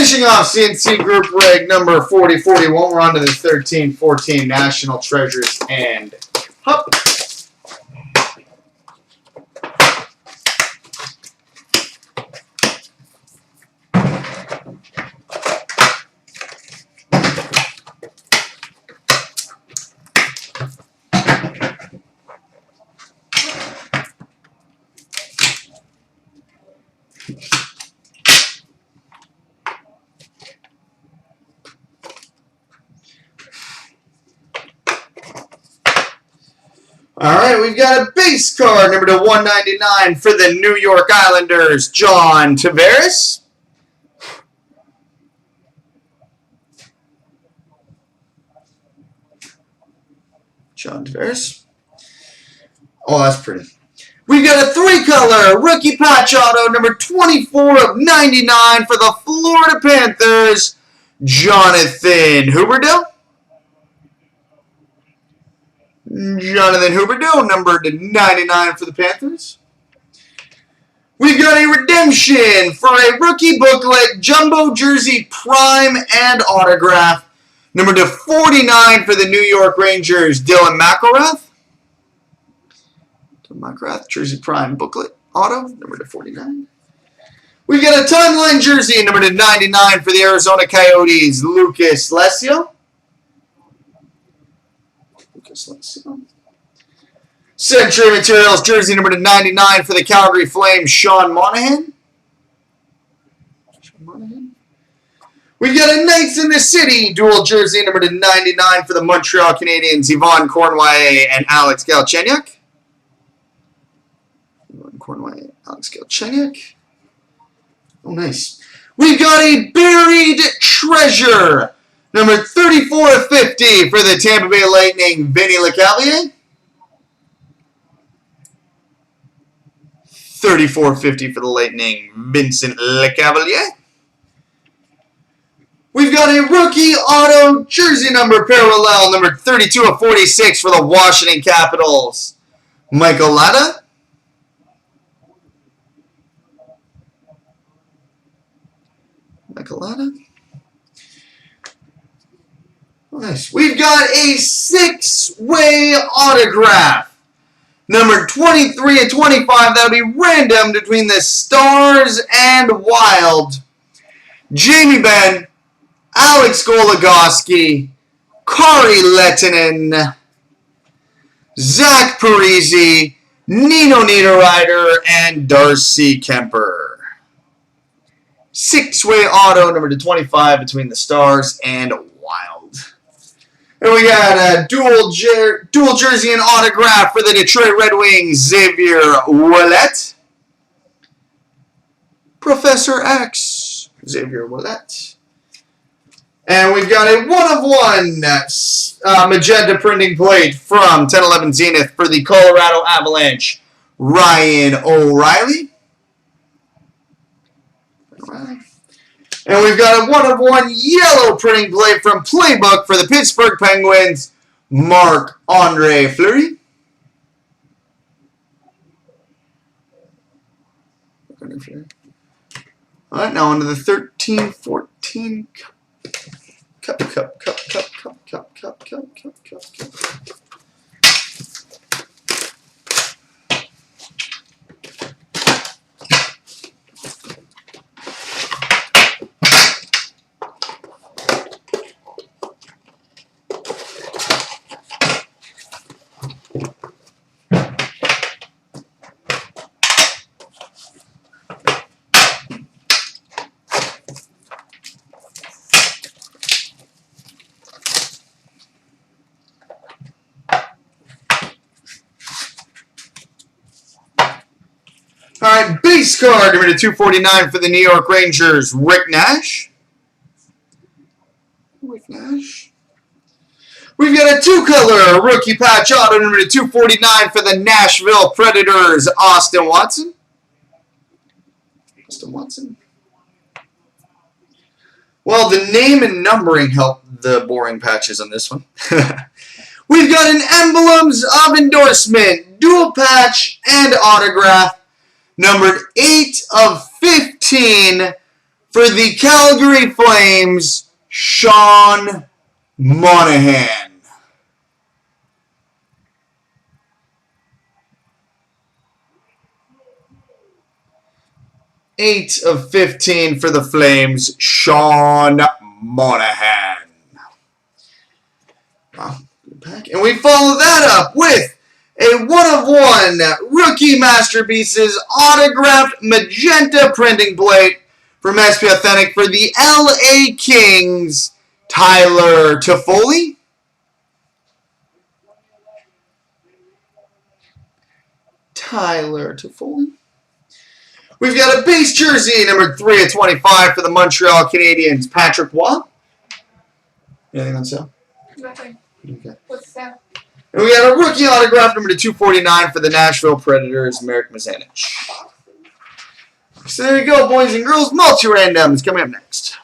Finishing off CNC Group Rig number 4041, we're on to the 13-14 National Treasures and Hup. All right, we've got a base card, number to 199 for the New York Islanders, John Tavares. John Tavares. Oh, that's pretty. We've got a three-color rookie patch auto, number 24 of 99 for the Florida Panthers, Jonathan Huberdeau. Jonathan Huberdeau, number to 99 for the Panthers. We've got a redemption for a rookie booklet, jumbo jersey prime and autograph, number to 49 for the New York Rangers, Dylan McIlrath. McGrath, jersey prime booklet auto, number to 49. We've got a timeline jersey, number to 99 for the Arizona Coyotes, Lucas Lesio. Century Materials jersey, number to 99 for the Calgary Flames, Sean Monahan. We've got a Knights in the City dual jersey, number to 99 for the Montreal Canadiens, Yvonne Cornway and Alex Galchenyuk. Cornway, Alex Galchenyuk. Oh, nice. We've got a buried treasure, number 3450 for the Tampa Bay Lightning, Vinny Lecavalier. 3450 for the Lightning, Vincent Lecavalier. We've got a rookie auto jersey number parallel, number 32 of 46 for the Washington Capitals, Michael Latta. Nice. We've got a six-way autograph. Number 23 and 25. That'll be random between the Stars and Wild. Jamie Benn, Alex Goligoski, Kari Lehtinen, Zach Parise, Nino Niederreiter, and Darcy Kemper. Six-way auto, number to 25 between the Stars and Wild. And we got a dual jersey and autograph for the Detroit Red Wings, Xavier Ouellet. Professor X, Xavier Ouellet. And we've got a one-of-one magenta printing plate from 1011 Zenith for the Colorado Avalanche, Ryan O'Reilly. And we've got a one-of-one yellow printing plate from Playbook for the Pittsburgh Penguins, Marc-Andre Fleury. All right, now on to the 13-14 cup. All right, base card, number to 249 for the New York Rangers, Rick Nash. We've got a two-color rookie patch auto, number to 249 for the Nashville Predators, Austin Watson. Well, the name and numbering help the boring patches on this one. We've got an Emblems of Endorsement, dual patch and autograph, numbered 8 of 15 For the Calgary Flames, Sean Monahan. Eight of 15 for the Flames, Sean Monahan. Wow, good pack. And we follow that up with a 1/1 Rookie Masterpieces autographed magenta printing plate from SP Authentic for the LA Kings, Tyler Toffoli. We've got a base jersey, number 3/25 for the Montreal Canadiens, Patrick Waugh. Anything on sale? Nothing. Okay. What's that? And we got a rookie autograph, number 249 for the Nashville Predators, Marek Mazanich. So there you go, boys and girls. Multi-randoms coming up next.